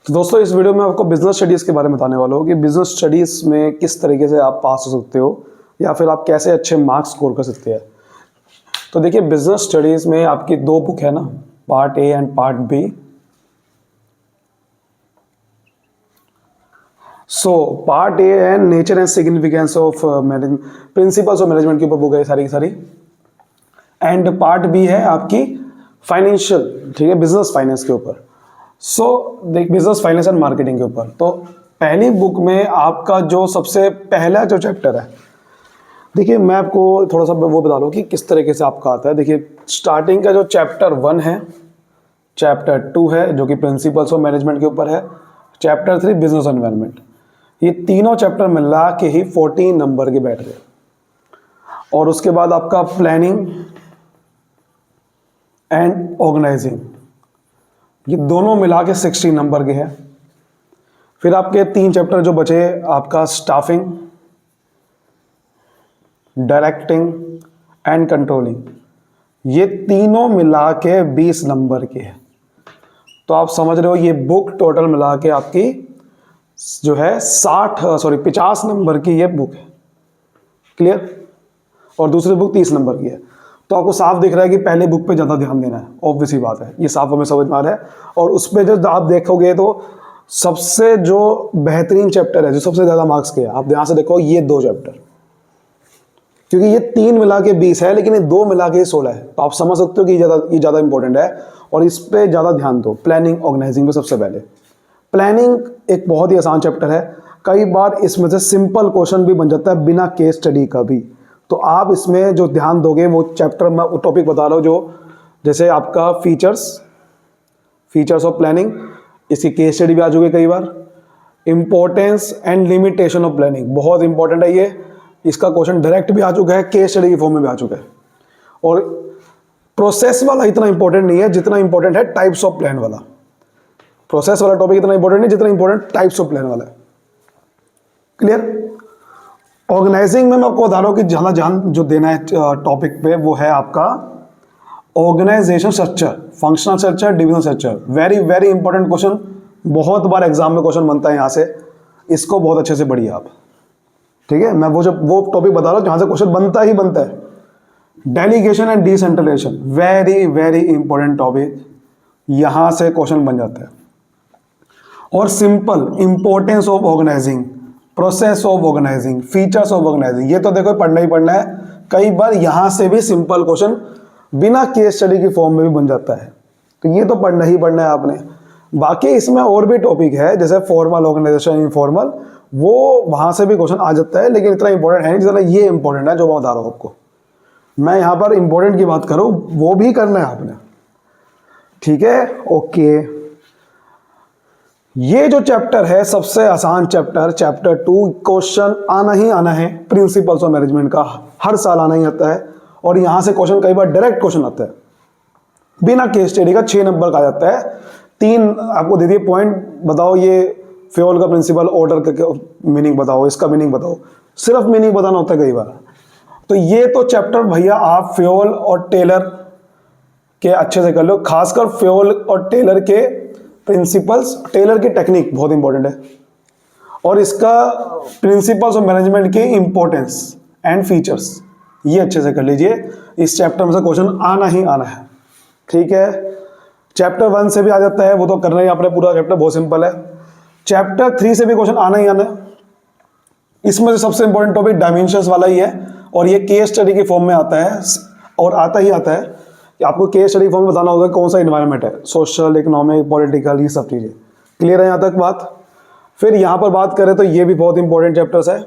तो दोस्तों इस वीडियो में आपको बिजनेस स्टडीज़ के बारे में बताने वाला हूँ कि बिजनेस स्टडीज़ में किस तरीके से आप पास हो सकते हो या फिर आप कैसे अच्छे मार्क्स स्कोर कर सकते हैं। तो देखिए बिजनेस स्टडीज़ में आपकी दो बुक है ना, part A and part B. So part A है nature and significance of management, principles of management के ऊपर बुक है सारी की सारी। एंड पार्ट बी है आपकी फाइनेंशियल, ठीक है, बिजनेस फाइनेंस के ऊपर। सो देख बिजनेस फाइनेंस एंड मार्केटिंग के ऊपर। तो पहली बुक में आपका जो सबसे पहला जो चैप्टर है, देखिए मैं आपको थोड़ा सा वो बता दूं कि किस तरीके से आपका आता है। देखिए स्टार्टिंग का जो चैप्टर 1 है, चैप्टर 2 है जो कि प्रिंसिपल्स ऑफ मैनेजमेंट के ऊपर है, चैप्टर 3 बिजनेस एनवायरनमेंट। ये तीनों चैप्टर मिला के ही 14 नंबर के बैठ गए। और उसके बाद आपका प्लानिंग एंड ऑर्गेनाइजिंग, ये दोनों मिला के 60 नंबर के हैं। फिर आपके 3 चैप्टर जो बचे, आपका स्टाफिंग, डायरेक्टिंग एंड कंट्रोलिंग, ये तीनों मिला के 20 नंबर के हैं। तो आप समझ रहे हो ये बुक टोटल मिला के आपकी जो है 50 नंबर की ये बुक है। क्लियर? और दूसरी बुक 30 नंबर की है। तो आपको साफ दिख रहा है कि पहले बुक पे ज़्यादा ध्यान देना है, ऑब्वियस ही बात है, ये साफ हमें समझ में आ रहा है। और उस पर जो आप देखोगे तो सबसे जो बेहतरीन चैप्टर है, जो सबसे ज़्यादा मार्क्स के है, आप ध्यान से देखो ये 2 चैप्टर, क्योंकि ये 3 मिला के 20 है लेकिन ये 2 मिला के 16 है। तो आप समझ सकते हो कि ये ज़्यादा इंपॉर्टेंट है और इस पर ज़्यादा ध्यान दो। प्लानिंग ऑर्गेनाइजिंग में सबसे पहले प्लानिंग एक बहुत ही आसान चैप्टर है। कई बार इसमें से सिंपल क्वेश्चन भी बन जाता है बिना केस स्टडी का भी। तो आप इसमें जो ध्यान दोगे वो चैप्टर में वो टॉपिक बता रहा हूँ, जो जैसे आपका फीचर्स ऑफ प्लानिंग, इसकी केस स्टडी भी आ चुकी है कई बार। Importance and limitation of planning बहुत इंपॉर्टेंट है ये, इसका क्वेश्चन डायरेक्ट भी आ चुका है, केस स्टडी की फॉर्म में भी आ चुका है। और प्रोसेस वाला इतना इंपॉर्टेंट नहीं है जितना इंपॉर्टेंट है टाइप्स ऑफ प्लान वाला। प्रोसेस वाला टॉपिक इतना इंपॉर्टेंट नहीं जितना इंपॉर्टेंट टाइप्स ऑफ प्लान वाला है। क्लियर? ऑर्गेनाइजिंग में मैं आपको बता रहा हूँ कि ज़्यादा ध्यान जो देना है टॉपिक पे वो है आपका organisation structure, functional structure, division structure. Very very important question, बहुत बार एग्जाम में क्वेश्चन बनता है यहाँ से, इसको बहुत अच्छे से पढ़िए आप। ठीक है, मैं वो टॉपिक बता रहा हूँ जहाँ से क्वेश्चन बनता ही बनता है। Delegation and decentralisation, very very important topic, यहाँ से क्वेश्चन बन जाता है। और simple importance of organising, process of organising, features of organising, ये तो देखो पढ़ना ही पढ़ना है। कई बार यहां से भी सिंपल क्वेश्चन बिना केस स्टडी की फॉर्म में भी बन जाता है, तो ये तो पढ़ना ही पढ़ना है आपने। बाकी इसमें और भी टॉपिक है जैसे फॉर्मल ऑर्गेनाइजेशन, इनफॉर्मल, वो वहां से भी क्वेश्चन आ जाता है, लेकिन इतना इंपॉर्टेंट है नहीं जितना ये इंपॉर्टेंट है जो मैं बता रहा हूं आपको। मैं यहां पर इंपॉर्टेंट की बात करूं, वो भी करना है आपने। ठीक है, ओके। ये जो चैप्टर है सबसे आसान चैप्टर, चैप्टर 2, क्वेश्चन आना ही आना है प्रिंसिपल्स ऑफ मैनेजमेंट का, हर साल आना ही आता है। और यहां से क्वेश्चन कई बार डायरेक्ट क्वेश्चन आता है बिना केस स्टडी का, 6 नंबर का आ जाता है। 3 आपको दे दिए पॉइंट, बताओ ये फ्यूल का प्रिंसिपल, ऑर्डर का मीनिंग बताओ, इसका मीनिंग बताओ, सिर्फ मीनिंग बताना होता है कई बार। तो ये तो चैप्टर भैया आप फ्यूल और टेलर के अच्छे से कर लो, खासकर फ्यूल और टेलर के प्रिंसिपल्स, टेलर की टेक्निक बहुत इंपॉर्टेंट है, और इसका प्रिंसिपल्स ऑफ मैनेजमेंट की इंपॉर्टेंस एंड फीचर्स, ये अच्छे से कर लीजिए। इस चैप्टर में से क्वेश्चन आना ही आना है। ठीक है, चैप्टर 1 से भी आ जाता है, वो तो करना ही आपने, पूरा चैप्टर बहुत सिंपल है। चैप्टर 3 से भी क्वेश्चन आना ही आना है। इसमें से सबसे इंपॉर्टेंट टॉपिक डायमेंशंस वाला ही है, और ये केस स्टडी के फॉर्म में आता है, और आता ही आता है कि आपको केस स्टडी फॉर्म में बताना होगा कौन सा इन्वायरमेंट है, सोशल, इकोनॉमिक, पॉलिटिकल, ये सब चीज़ें। क्लियर है यहाँ तक बात? फिर यहाँ पर बात करें तो ये भी बहुत इंपॉर्टेंट चैप्टर्स है,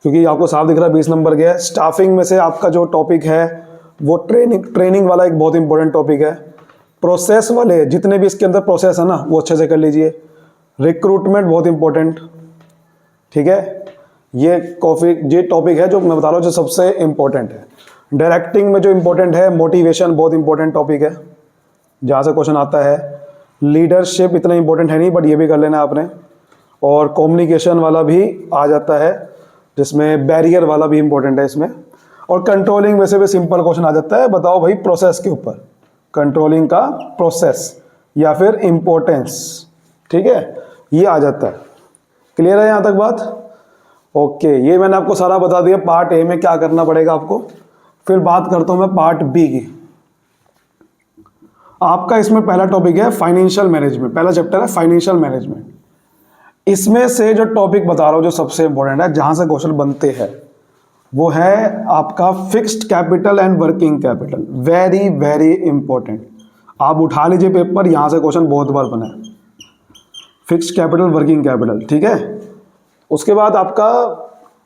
क्योंकि आपको साफ दिख रहा है 20 नंबर के है। स्टाफिंग में से आपका जो टॉपिक है वो ट्रेनिंग वाला एक बहुत इंपॉर्टेंट टॉपिक है। प्रोसेस वाले जितने भी इसके अंदर प्रोसेस है ना, वो अच्छे से कर लीजिए। रिक्रूटमेंट बहुत इंपॉर्टेंट, ठीक है, ये टॉपिक है जो मैं बता रहा हूँ जो सबसे इंपॉर्टेंट है। डायरेक्टिंग में जो इंपॉर्टेंट है, मोटिवेशन बहुत इंपॉर्टेंट टॉपिक है, जहाँ से क्वेश्चन आता है। लीडरशिप इतना इंपॉर्टेंट है नहीं, बट ये भी कर लेना है आपने। और कम्युनिकेशन वाला भी आ जाता है, जिसमें बैरियर वाला भी इंपॉर्टेंट है इसमें। और कंट्रोलिंग में से भी सिंपल क्वेश्चन आ जाता है, बताओ भाई प्रोसेस के ऊपर, कंट्रोलिंग का प्रोसेस या फिर इंपॉर्टेंस। ठीक है, ये आ जाता है। क्लियर है यहाँ तक बात? ओके, ये मैंने आपको सारा बता दिया पार्ट ए में क्या करना पड़ेगा आपको। फिर बात करता हूँ मैं पार्ट बी की। आपका इसमें पहला टॉपिक है फाइनेंशियल मैनेजमेंट, पहला चैप्टर है फाइनेंशियल मैनेजमेंट। इसमें से जो टॉपिक बता रहा हूँ जो सबसे इंपॉर्टेंट है, जहां से क्वेश्चन बनते हैं, वो है आपका fixed capital and working capital. Very very important, आप उठा लीजिए पेपर, यहां से क्वेश्चन बहुत बार बना है, फिक्स्ड कैपिटल वर्किंग कैपिटल। ठीक है, उसके बाद आपका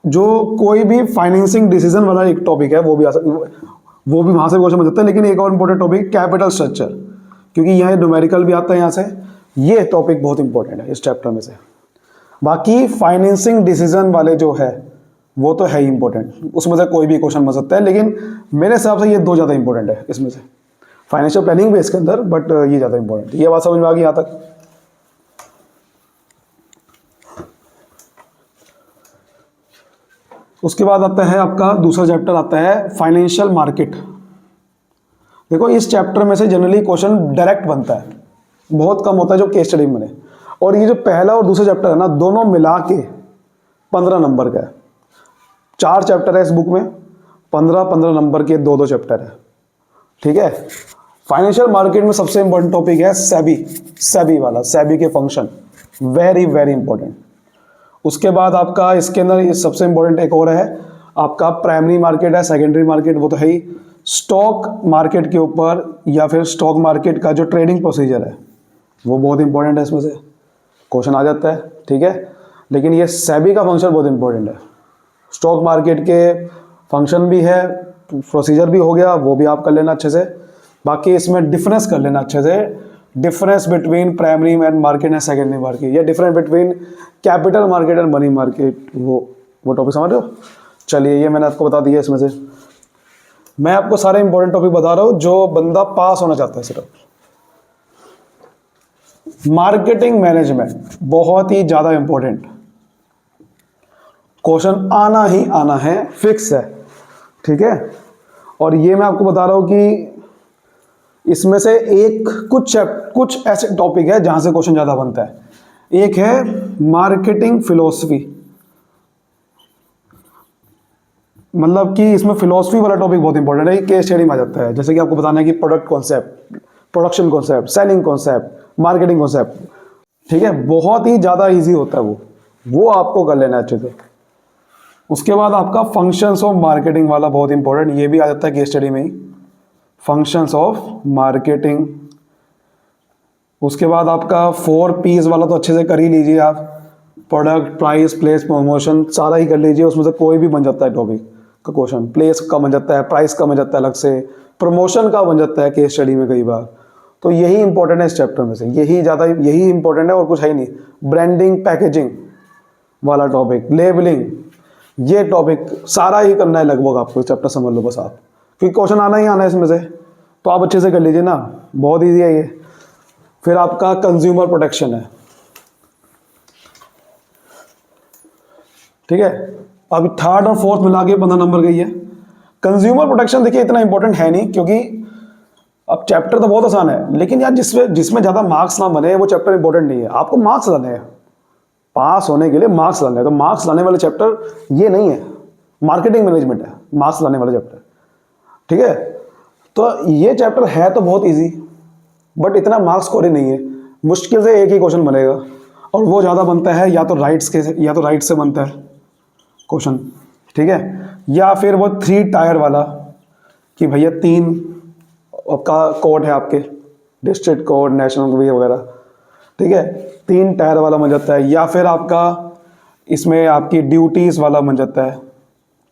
जो कोई भी फाइनेंसिंग डिसीजन वाला एक टॉपिक है वो भी वो भी वहां से क्वेश्चन बन सकता है। लेकिन एक और इंपॉर्टेंट टॉपिक कैपिटल स्ट्रक्चर, क्योंकि यहाँ न्यूमेरिकल भी आता है यहाँ से, ये टॉपिक बहुत इंपॉर्टेंट है इस चैप्टर में से। बाकी फाइनेंसिंग डिसीजन वाले जो है वो तो है ही इंपॉर्टेंट, उसमें से कोई भी क्वेश्चन बन सकता है, लेकिन मेरे हिसाब से ये दो ज़्यादा इंपॉर्टेंट है इसमें से। फाइनेंशियल प्लानिंग भी इसके अंदर, बट ये ज़्यादा इंपॉर्टेंट है। ये बात समझ में आ गई यहाँ तक? उसके बाद आता है आपका दूसरा चैप्टर आता है फाइनेंशियल मार्केट। देखो, इस चैप्टर में से जनरली क्वेश्चन डायरेक्ट बनता है, बहुत कम होता है जो केस स्टडी में बने। और ये जो पहला और दूसरा चैप्टर है ना, दोनों मिला के 15 नंबर का है। 4 चैप्टर है इस बुक में, 15-15 नंबर के 2-2 चैप्टर है। ठीक है, फाइनेंशियल मार्केट में सबसे इंपॉर्टेंट टॉपिक है सेबी वाला, सेबी के फंक्शन, वेरी वेरी इंपॉर्टेंट। उसके बाद आपका इसके अंदर सबसे इंपॉर्टेंट एक और है, आपका प्राइमरी मार्केट है, सेकेंडरी मार्केट वो तो है ही। स्टॉक मार्केट के ऊपर या फिर स्टॉक मार्केट का जो ट्रेडिंग प्रोसीजर है वो बहुत इंपॉर्टेंट है, इसमें से क्वेश्चन आ जाता है। ठीक है, लेकिन ये सेबी का फंक्शन बहुत इंपॉर्टेंट है। स्टॉक मार्केट के फंक्शन भी है, प्रोसीजर भी हो गया, वो भी आप कर लेना अच्छे से। बाकी इसमें डिफरेंस कर लेना अच्छे से, difference between primary market and secondary market, या difference between capital market and money market, वो टॉपिक समझ रहे हो? चलिए, ये मैंने आपको बता दिया। इसमें से मैं आपको सारे इंपॉर्टेंट टॉपिक बता रहा हूँ जो बंदा पास होना चाहता है सिर्फ। मार्केटिंग मैनेजमेंट बहुत ही ज्यादा इंपॉर्टेंट, क्वेश्चन आना ही आना है, फिक्स है। ठीक है, और ये मैं आपको बता रहा हूं कि इसमें से कुछ ऐसे टॉपिक है जहां से क्वेश्चन ज्यादा बनता है। एक है मार्केटिंग फिलोसफी, मतलब कि इसमें फिलोसफी वाला टॉपिक बहुत इंपॉर्टेंट है, केस स्टडी में आ जाता है। जैसे कि आपको बताना है कि product concept, production concept, selling concept, marketing concept. ठीक है, बहुत ही ज़्यादा इजी होता है वो आपको कर लेना है अच्छे से। उसके बाद आपका फंक्शंस ऑफ मार्केटिंग वाला बहुत इंपॉर्टेंट, ये भी आ जाता है केस स्टडी में ही, फंक्शंस ऑफ मार्केटिंग। उसके बाद आपका 4 P's वाला तो अच्छे से कर ही लीजिए आप, प्रोडक्ट, प्राइस, प्लेस, प्रमोशन, सारा ही कर लीजिए। उसमें से कोई भी बन जाता है टॉपिक का क्वेश्चन, प्लेस का बन जाता है, प्राइस का बन जाता है अलग से, प्रमोशन का बन जाता है केस स्टडी में कई बार। तो यही इंपॉर्टेंट है इस चैप्टर में से, यही इंपॉर्टेंट है और कुछ है ही नहीं। ब्रांडिंग, पैकेजिंग वाला टॉपिक, लेबलिंग, ये टॉपिक सारा ही करना है लगभग आपको, चैप्टर समझ लो बस आप, क्योंकि क्वेश्चन आना ही आना है इसमें से, तो आप अच्छे से कर लीजिए ना, बहुत ईजी है ये। फिर आपका कंज्यूमर प्रोटेक्शन है। ठीक है, अभी 3rd और 4th मिला के 15 नंबर गई है। कंज्यूमर प्रोटेक्शन देखिए इतना इंपॉर्टेंट है नहीं, क्योंकि अब चैप्टर तो बहुत आसान है, लेकिन यार जिसमें ज़्यादा मार्क्स ना बने वो चैप्टर इंपॉर्टेंट नहीं है। आपको मार्क्स लाने हैं, पास होने के लिए मार्क्स लाने हैं, तो मार्क्स लाने वाले चैप्टर ये नहीं है, मार्केटिंग मैनेजमेंट है मार्क्स लाने वाले चैप्टर। ठीक है, तो ये चैप्टर है तो बहुत ईजी, बट इतना मार्क्स स्कोर ही नहीं है। मुश्किल से एक ही क्वेश्चन बनेगा, और वो ज़्यादा बनता है या तो राइट से बनता है क्वेश्चन। ठीक है, या फिर वो 3 टायर वाला, कि भैया 3 का कोड है आपके, डिस्ट्रिक्ट कोड, नेशनल वगैरह। ठीक है, 3 टायर वाला बन जाता है। या फिर आपका इसमें आपकी ड्यूटीज़ वाला बन जाता है,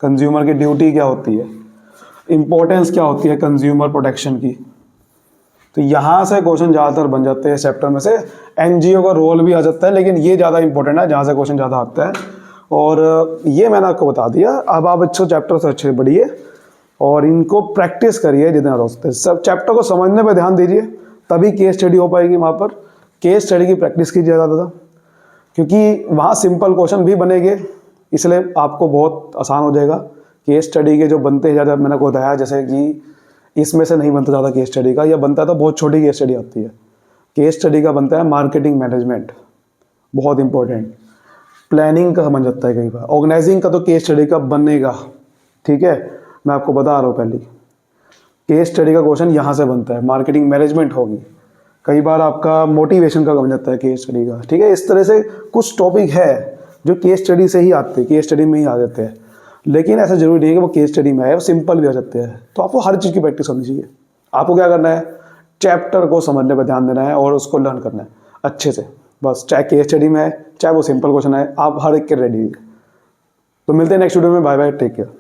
कंज्यूमर की ड्यूटी क्या होती है, इंपॉर्टेंस क्या होती है कंज्यूमर प्रोटेक्शन की। तो यहाँ से क्वेश्चन ज़्यादातर बन जाते हैं चैप्टर में से। एनजीओ का रोल भी आ जाता है, लेकिन ये ज़्यादा इंपॉर्टेंट है, जहाँ से क्वेश्चन ज़्यादा आता है। और ये मैंने आपको बता दिया। अब आप अच्छे चैप्टर से अच्छे बढ़िए और इनको प्रैक्टिस करिए जितना हो सकते हैं। सब चैप्टर को समझने पे ध्यान दीजिए, तभी केस स्टडी हो पाएगी। वहाँ पर केस स्टडी की प्रैक्टिस कीजिए ज़्यादा, क्योंकि वहाँ सिंपल क्वेश्चन भी बनेंगे, इसलिए आपको बहुत आसान हो जाएगा। केस स्टडी के जो बनते हैं ज़्यादा, मैंने को बताया जैसे कि इसमें से नहीं बनता ज़्यादा केस स्टडी का, या बनता है तो बहुत छोटी केस स्टडी आती है, केस स्टडी का बनता है मार्केटिंग मैनेजमेंट, बहुत इंपॉर्टेंट। प्लानिंग का बन जाता है कई बार, ऑर्गेनाइजिंग का तो केस स्टडी का बनेगा, ठीक है, मैं आपको बता रहा हूँ पहले। केस स्टडी का क्वेश्चन यहाँ से बनता है, मार्केटिंग मैनेजमेंट होगी। कई बार आपका मोटिवेशन का बन जाता है केस स्टडी का, ठीक है। इस तरह से कुछ टॉपिक है जो केस स्टडी से ही आते हैं, केस स्टडी में ही आ जाते हैं। लेकिन ऐसा जरूरी नहीं है कि वो केस स्टडी में आए, वो सिंपल भी आ जाते हैं। तो आपको हर चीज़ की प्रैक्टिस होनी चाहिए। आपको क्या करना है, चैप्टर को समझने पर ध्यान देना है और उसको लर्न करना है अच्छे से, बस। चाहे केस स्टडी में है, चाहे वो सिंपल क्वेश्चन है, आप हर एक के रेडी है। तो मिलते हैं नेक्स्ट वीडियो में। Bye bye, take care.